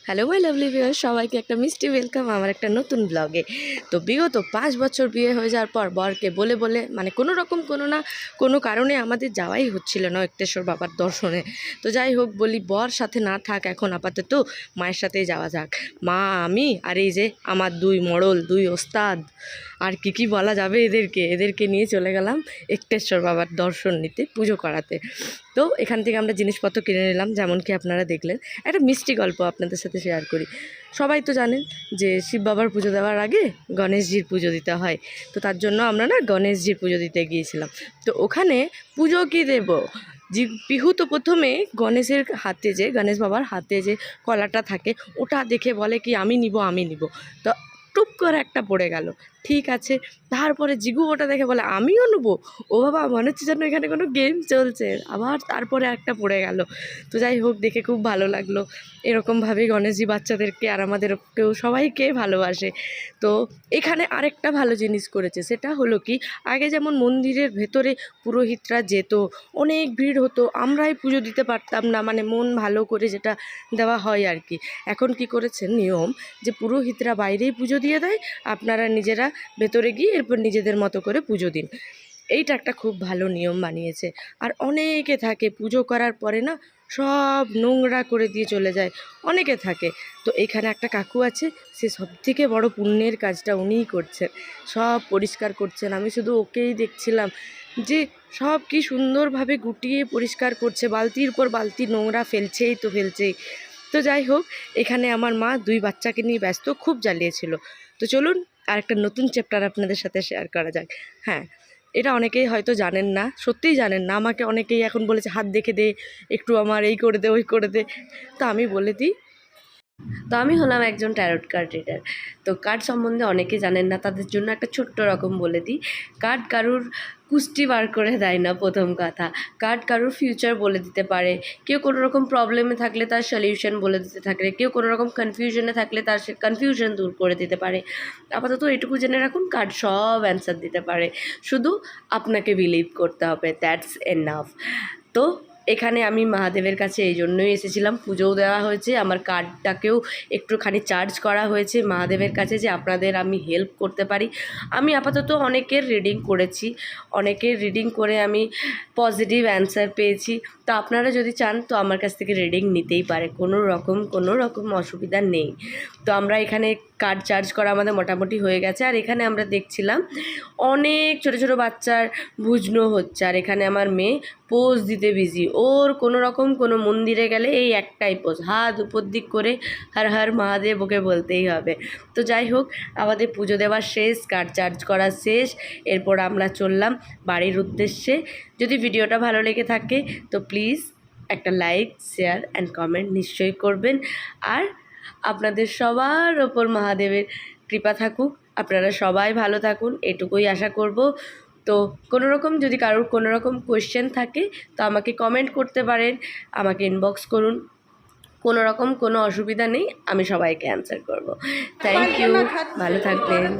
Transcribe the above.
Hello my lovely viewer, সবাইকে একটা মিষ্টি ওয়েলকাম আমার একটা নতুন ব্লগে। তো বিগত 5 বছর বিয়ে হয়ে যাওয়ার পর বরকে বলে বলে মানে কোনো রকম কোনো কারণে আমাদের যাওয়াই হচ্ছিল না একটেশ্বর বাবার দর্শনে। তো যাই হোক, বলি বর সাথে না থাক, এখন আপাতত মায়ের সাথেই যাওয়া যাক। মা, আমি আর এই যে আমার 2 মডল, 2 ওস্তাদ, আর কি বলা যাবে এদেরকে নিয়ে চলে গেলাম একটেশ্বর বাবার দর্শন নিতে, পুজো করাতে। তো এখান থেকে আমরা জিনিসপত্র কিনে নিলাম, যেমন কি আপনারা দেখলেন। একটা মিষ্টি গল্প আপনাদের সাথে শেয়ার করি। সবাই তো জানেন যে শিব বাবার পুজো দেওয়ার আগে গণেশজির পুজো দিতে হয়। তো তার জন্য আমরা না গণেশজির পুজো দিতে গিয়েছিলাম। তো ওখানে পুজো কী দেব, পিহু তো প্রথমে গণেশের হাতে, যে গণেশ বাবার হাতে যে কলাটা থাকে, ওটা দেখে বলে কি আমি নিব। তো টুপ করে একটা পড়ে গেল। ঠিক আছে, তারপরে জিগু ওটা দেখে বলে আমিও নেবো। ও বাবা, মনে হচ্ছে যেন এখানে কোনো গেম চলছে। আবার তারপরে একটা পড়ে গেল। তো যাই হোক, দেখে খুব ভালো লাগলো। এরকমভাবেই গণেশজি বাচ্চাদেরকে আর আমাদেরকেও সবাইকে ভালোবাসে। তো এখানে আরেকটা ভালো জিনিস করেছে, সেটা হলো কি, আগে যেমন মন্দিরের ভেতরে পুরোহিতরা যেত, অনেক ভিড় হতো, আমরাই পুজো দিতে পারতাম না, মানে মন ভালো করে যেটা দেওয়া হয় আর কি। এখন কি করেছেন নিয়ম, যে পুরোহিতরা বাইরেই পুজো দিয়ে দেয়, আপনারা নিজেরা ভেতরে গিয়ে এরপর নিজেদের মতো করে পুজো দিন। এইটা একটা খুব ভালো নিয়ম বানিয়েছে। আর অনেকে থাকে পুজো করার পরে না সব নোংরা করে দিয়ে চলে যায়, অনেকে থাকে। তো এখানে একটা কাকু আছে, সে সবথেকে বড় পুণ্যের কাজটা উনিই করছেন, সব পরিষ্কার করছেন। আমি শুধু ওকেই দেখছিলাম যে সব কি সুন্দরভাবে গুটিয়ে পরিষ্কার করছে, বালতির পর বালতি নোংরা ফেলছেই। তো যাই হোক, এখানে আমার মা 2 বাচ্চাকে নিয়ে ব্যস্ত, খুব জ্বালিয়েছিল। তো চলুন আর একটা নতুন চ্যাপ্টার আপনাদের সাথে শেয়ার করা যাক। হ্যাঁ, এটা অনেকেই হয়তো জানেন না, সত্যিই জানেন না। আমাকে অনেকেই এখন বলেছে হাত দেখে দে, একটু আমার এই করে দে, ওই করে দে। তো আমি বলে দিই, তো আমি হলাম একজন ট্যারোট কার্ড রিডার। তো কার্ড সম্বন্ধে অনেকে জানেন না, তাদের জন্য একটা ছোট্ট রকম বলে দিই। কার্ড কারুর কুষ্টি বার করে দেয় না, প্রথম কথা। কার্ড কারুর ফিউচার বলে দিতে পারে। কেউ কোনো রকম প্রবলেমে থাকলে তার সলিউশন বলে দিতে থাকলে, কেউ কোনো রকম কনফিউশনে থাকলে তার সে কনফিউশন দূর করে দিতে পারে। আপাতত এটুকু জেনে রাখুন, কার্ড সব অ্যান্সার দিতে পারে, শুধু আপনাকে বিলিভ করতে হবে, দ্যাটস এনাফ। তো এখানে আমি মহাদেবের কাছে এই জন্যই এসেছিলাম, পুজোও দেওয়া হয়েছে, আমার কার্ডটাকেও একটুখানি চার্জ করা হয়েছে মহাদেবের কাছে, যে আপনাদের আমি হেল্প করতে পারি। আমি আপাতত অনেকের রিডিং করেছি, অনেকের রিডিং করে আমি পজিটিভ অ্যান্সার পেয়েছি। তো আপনারা যদি চান তো আমার কাছ থেকে রিডিং নিতেই পারে, কোনো রকম অসুবিধা নেই। তো আমরা এখানে কার্ড চার্জ করা আমাদের মোটামুটি হয়ে গেছে। আর এখানে আমরা দেখছিলাম অনেক ছোটো ছোটো বাচ্চার ভুজনো হচ্ছে, আর এখানে আমার মেয়ে পোজ দিতে বিজি। ওর কোনো মন্দিরে গেলে এই একটাই পোজ, হাত উপর দিক করে হর হর মহাদেব ওকে বলতেই হবে। তো যাই হোক, আমাদের পুজো দেওয়া শেষ, কার্ড চার্জ করা শেষ। এরপর আমরা চললাম বাড়ির উদ্দেশ্যে। যদি ভিডিওটা ভালো লেগে থাকে তো প্লিজ একটা লাইক, শেয়ার অ্যান্ড কমেন্ট নিশ্চয়ই করবেন। আর আপনাদের সবার ওপর মহাদেবের কৃপা থাকুক, আপনারা সবাই ভালো থাকুন, এটুকুই আশা করব। তো যদি কারোর কোনো রকম কোয়েশ্চেন থাকে তো আমাকে কমেন্ট করতে পারেন, আমাকে ইনবক্স করুন, কোনো অসুবিধা নেই, আমি সবাইকে অ্যান্সার করব। থ্যাংক ইউ, ভালো থাকবেন।